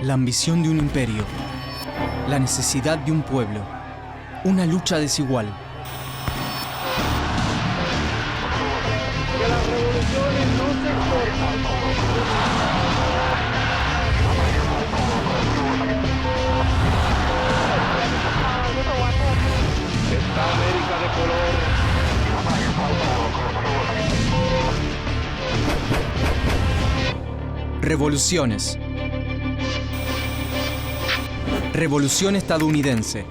La ambición de un imperio, la necesidad de un pueblo, una lucha desigual. Que las revoluciones no se exportan. Esta América de color. Revoluciones. Revolución estadounidense.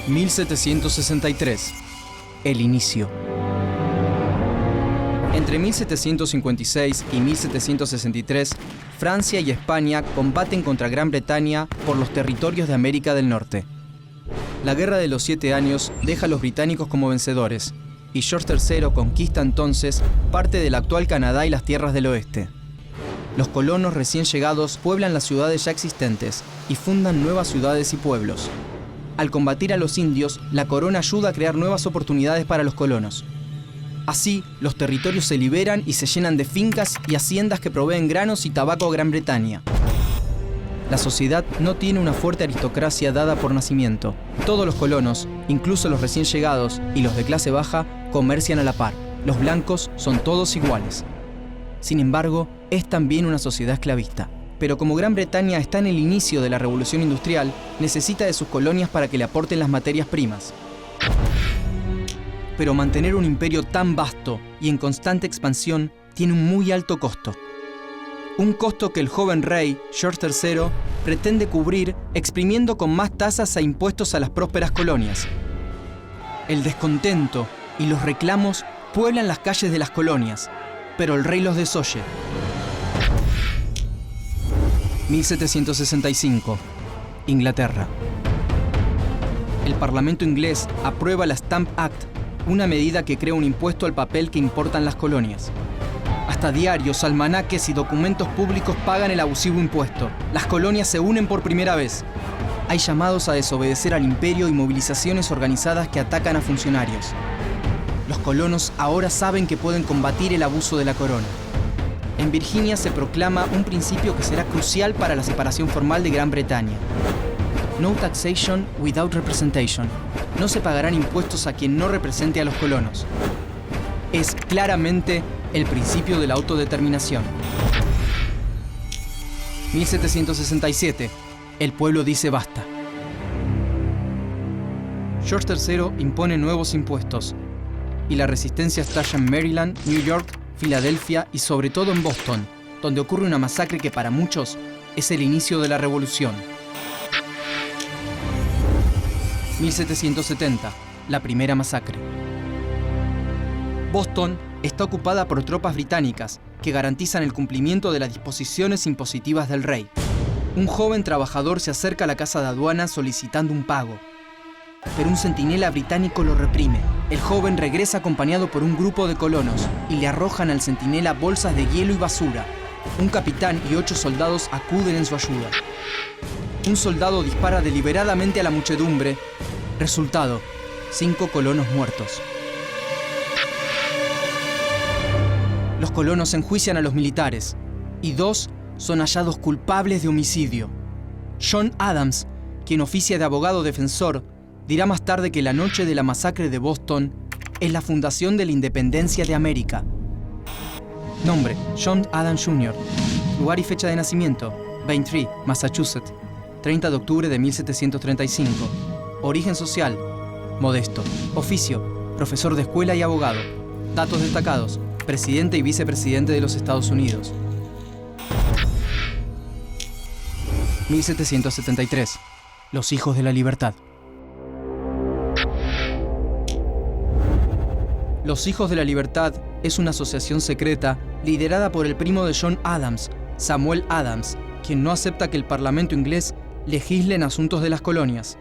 1763. El inicio. Entre 1756 y 1763, Francia y España combaten contra Gran Bretaña por los territorios de América del Norte. La Guerra de los 7 Años deja a los británicos como vencedores, y George III conquista entonces parte del actual Canadá y las tierras del oeste. Los colonos recién llegados pueblan las ciudades ya existentes y fundan nuevas ciudades y pueblos. Al combatir a los indios, la corona ayuda a crear nuevas oportunidades para los colonos. Así, los territorios se liberan y se llenan de fincas y haciendas que proveen granos y tabaco a Gran Bretaña. La sociedad no tiene una fuerte aristocracia dada por nacimiento. Todos los colonos, incluso los recién llegados y los de clase baja, comercian a la par. Los blancos son todos iguales. Sin embargo, es también una sociedad esclavista. Pero como Gran Bretaña está en el inicio de la revolución industrial, necesita de sus colonias para que le aporten las materias primas. Pero mantener un imperio tan vasto y en constante expansión tiene un muy alto costo. Un costo que el joven rey, George III, pretende cubrir exprimiendo con más tasas e impuestos a las prósperas colonias. El descontento y los reclamos pueblan las calles de las colonias, pero el rey los desoye. 1765. Inglaterra. El Parlamento inglés aprueba la Stamp Act, una medida que crea un impuesto al papel que importan las colonias. Hasta diarios, almanaques y documentos públicos pagan el abusivo impuesto. Las colonias se unen por primera vez. Hay llamados a desobedecer al imperio y movilizaciones organizadas que atacan a funcionarios. Los colonos ahora saben que pueden combatir el abuso de la corona. En Virginia se proclama un principio que será crucial para la separación formal de Gran Bretaña. No taxation without representation. No se pagarán impuestos a quien no represente a los colonos. Es claramente el principio de la autodeterminación. 1767. El pueblo dice basta. George III impone nuevos impuestos y la resistencia estalla en Maryland, New York, Filadelfia y sobre todo en Boston, donde ocurre una masacre que para muchos es el inicio de la revolución. 1770. La primera masacre. Boston está ocupada por tropas británicas que garantizan el cumplimiento de las disposiciones impositivas del rey. Un joven trabajador se acerca a la casa de aduana solicitando un pago, pero un centinela británico lo reprime. El joven regresa acompañado por un grupo de colonos y le arrojan al centinela bolsas de hielo y basura. Un capitán y 8 soldados acuden en su ayuda. Un soldado dispara deliberadamente a la muchedumbre. Resultado: 5 colonos muertos. Los colonos enjuician a los militares y 2 son hallados culpables de homicidio. John Adams, quien oficia de abogado defensor, dirá más tarde que la noche de la masacre de Boston es la fundación de la independencia de América. Nombre: John Adams Jr. Lugar y fecha de nacimiento: Braintree, Massachusetts, 30 de octubre de 1735. Origen social: modesto. Oficio: profesor de escuela y abogado. Datos destacados: presidente y vicepresidente de los Estados Unidos. 1773. Los hijos de la libertad. Los Hijos de la Libertad es una asociación secreta liderada por el primo de John Adams, Samuel Adams, quien no acepta que el Parlamento inglés legisle en asuntos de las colonias.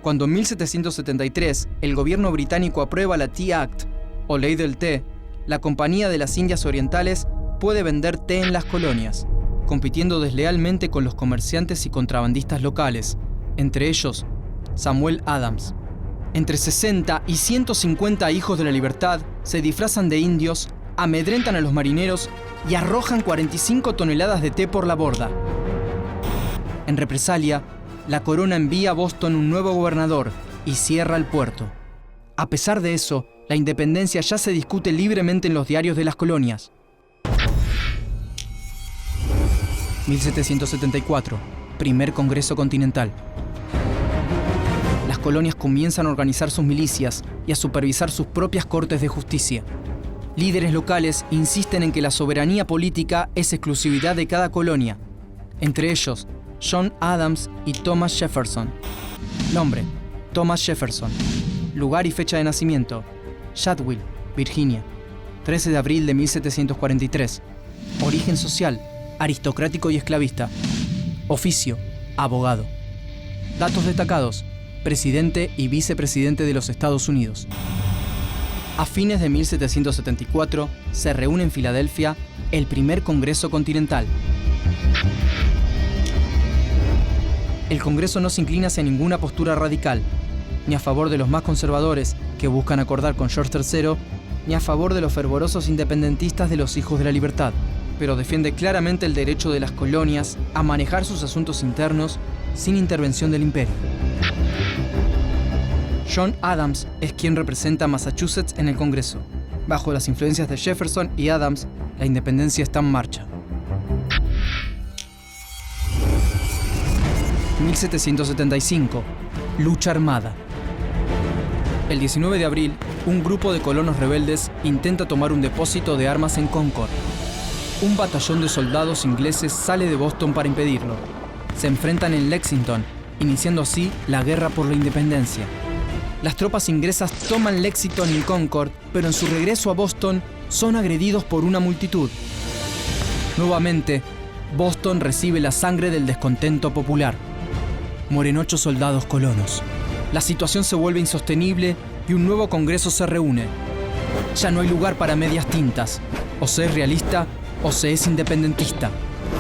Cuando en 1773 el gobierno británico aprueba la Tea Act, o Ley del Té, la Compañía de las Indias Orientales puede vender té en las colonias, compitiendo deslealmente con los comerciantes y contrabandistas locales, entre ellos Samuel Adams. Entre 60 y 150 hijos de la libertad se disfrazan de indios, amedrentan a los marineros y arrojan 45 toneladas de té por la borda. En represalia, la corona envía a Boston un nuevo gobernador y cierra el puerto. A pesar de eso, la independencia ya se discute libremente en los diarios de las colonias. 1774, primer Congreso Continental. Las colonias comienzan a organizar sus milicias y a supervisar sus propias cortes de justicia. Líderes locales insisten en que la soberanía política es exclusividad de cada colonia, entre ellos John Adams y Thomas Jefferson. Nombre: Thomas Jefferson. Lugar y fecha de nacimiento: Shadwell, Virginia, 13 de abril de 1743. Origen social: aristocrático y esclavista. Oficio: abogado. Datos destacados: presidente y vicepresidente de los Estados Unidos. A fines de 1774 se reúne en Filadelfia el primer Congreso Continental. El Congreso no se inclina hacia ninguna postura radical, ni a favor de los más conservadores, que buscan acordar con George III, ni a favor de los fervorosos independentistas de los Hijos de la Libertad, pero defiende claramente el derecho de las colonias a manejar sus asuntos internos sin intervención del imperio. John Adams es quien representa a Massachusetts en el Congreso. Bajo las influencias de Jefferson y Adams, la independencia está en marcha. 1775. Lucha armada. El 19 de abril, un grupo de colonos rebeldes intenta tomar un depósito de armas en Concord. Un batallón de soldados ingleses sale de Boston para impedirlo. Se enfrentan en Lexington, iniciando así la guerra por la independencia. Las tropas inglesas toman Lexington y Concord, pero en su regreso a Boston son agredidos por una multitud. Nuevamente, Boston recibe la sangre del descontento popular. Mueren 8 soldados colonos. La situación se vuelve insostenible y un nuevo Congreso se reúne. Ya no hay lugar para medias tintas. O se es realista o se es independentista.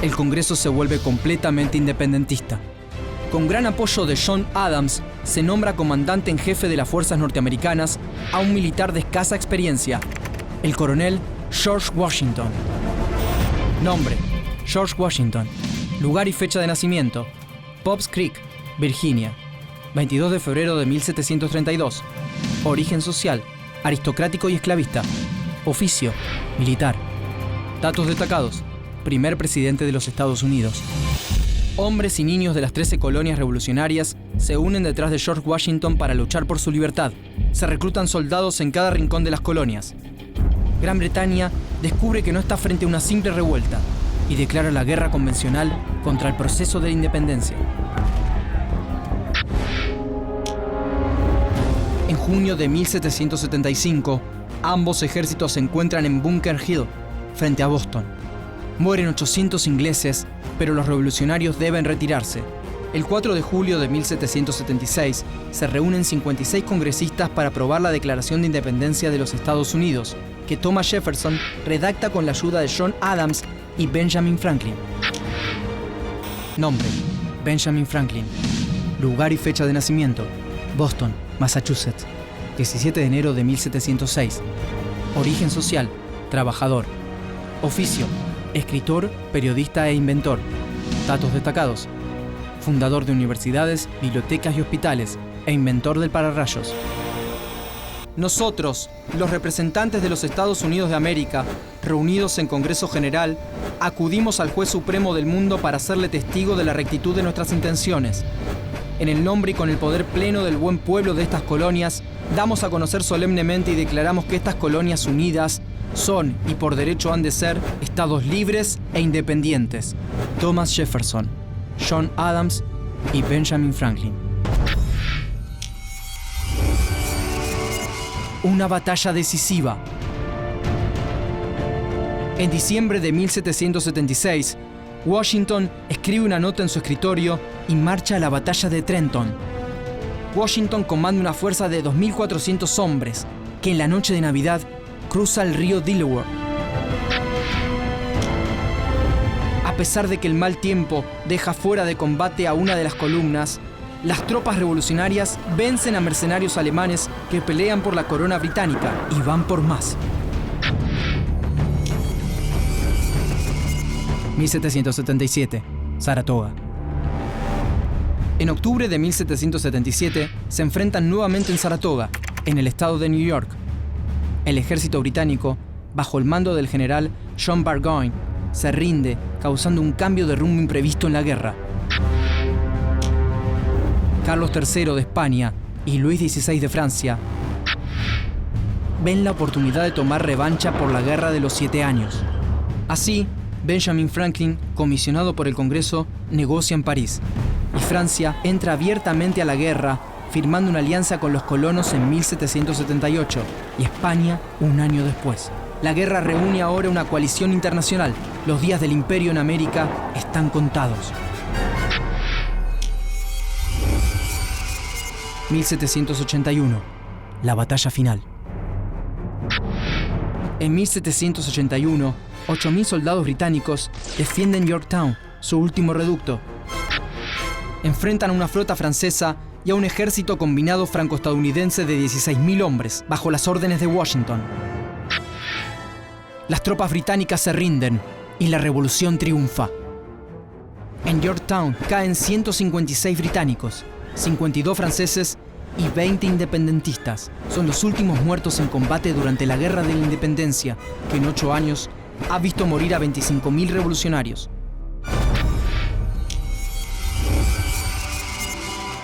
El Congreso se vuelve completamente independentista. Con gran apoyo de John Adams, se nombra comandante en jefe de las fuerzas norteamericanas a un militar de escasa experiencia, el coronel George Washington. Nombre: George Washington. Lugar y fecha de nacimiento: Pops Creek, Virginia, 22 de febrero de 1732. Origen social: aristocrático y esclavista. Oficio: militar. Datos destacados: primer presidente de los Estados Unidos. Hombres y niños de las 13 colonias revolucionarias se unen detrás de George Washington para luchar por su libertad. Se reclutan soldados en cada rincón de las colonias. Gran Bretaña descubre que no está frente a una simple revuelta y declara la guerra convencional contra el proceso de independencia. En junio de 1775, ambos ejércitos se encuentran en Bunker Hill, frente a Boston. Mueren 800 ingleses, pero los revolucionarios deben retirarse. El 4 de julio de 1776 se reúnen 56 congresistas para aprobar la Declaración de Independencia de los Estados Unidos, que Thomas Jefferson redacta con la ayuda de John Adams y Benjamin Franklin. Nombre: Benjamin Franklin. Lugar y fecha de nacimiento: Boston, Massachusetts, 17 de enero de 1706. Origen social: trabajador. Oficio: escritor, periodista e inventor. Datos destacados: fundador de universidades, bibliotecas y hospitales, e inventor del pararrayos. Nosotros, los representantes de los Estados Unidos de América, reunidos en Congreso General, acudimos al Juez Supremo del mundo para hacerle testigo de la rectitud de nuestras intenciones. En el nombre y con el poder pleno del buen pueblo de estas colonias, damos a conocer solemnemente y declaramos que estas colonias unidas son, y por derecho han de ser, estados libres e independientes. Thomas Jefferson, John Adams y Benjamin Franklin. Una batalla decisiva. En diciembre de 1776, Washington escribe una nota en su escritorio y marcha a la batalla de Trenton. Washington comanda una fuerza de 2.400 hombres que en la noche de Navidad cruza el río Delaware. A pesar de que el mal tiempo deja fuera de combate a una de las columnas, las tropas revolucionarias vencen a mercenarios alemanes que pelean por la corona británica y van por más. 1777, Saratoga. En octubre de 1777 se enfrentan nuevamente en Saratoga, en el estado de New York. El ejército británico, bajo el mando del general John Burgoyne, se rinde, causando un cambio de rumbo imprevisto en la guerra. Carlos III de España y Luis XVI de Francia ven la oportunidad de tomar revancha por la Guerra de los 7 años. Así, Benjamin Franklin, comisionado por el Congreso, negocia en París, y Francia entra abiertamente a la guerra, firmando una alianza con los colonos en 1778 y España un año después. La guerra reúne ahora una coalición internacional. Los días del imperio en América están contados. 1781. La batalla final. En 1781, 8.000 soldados británicos defienden Yorktown, su último reducto. Enfrentan a una flota francesa y a un ejército combinado franco-estadounidense de 16.000 hombres, bajo las órdenes de Washington. Las tropas británicas se rinden y la revolución triunfa. En Yorktown caen 156 británicos, 52 franceses y 20 independentistas. Son los últimos muertos en combate durante la Guerra de la Independencia, que en 8 años ha visto morir a 25.000 revolucionarios.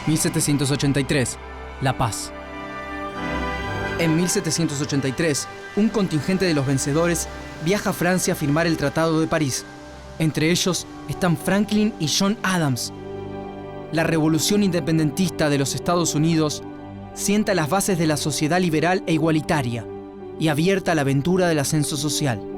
1783. La paz. En 1783, un contingente de los vencedores viaja a Francia a firmar el Tratado de París. Entre ellos están Franklin y John Adams. La revolución independentista de los Estados Unidos sienta las bases de la sociedad liberal e igualitaria y abierta a la aventura del ascenso social.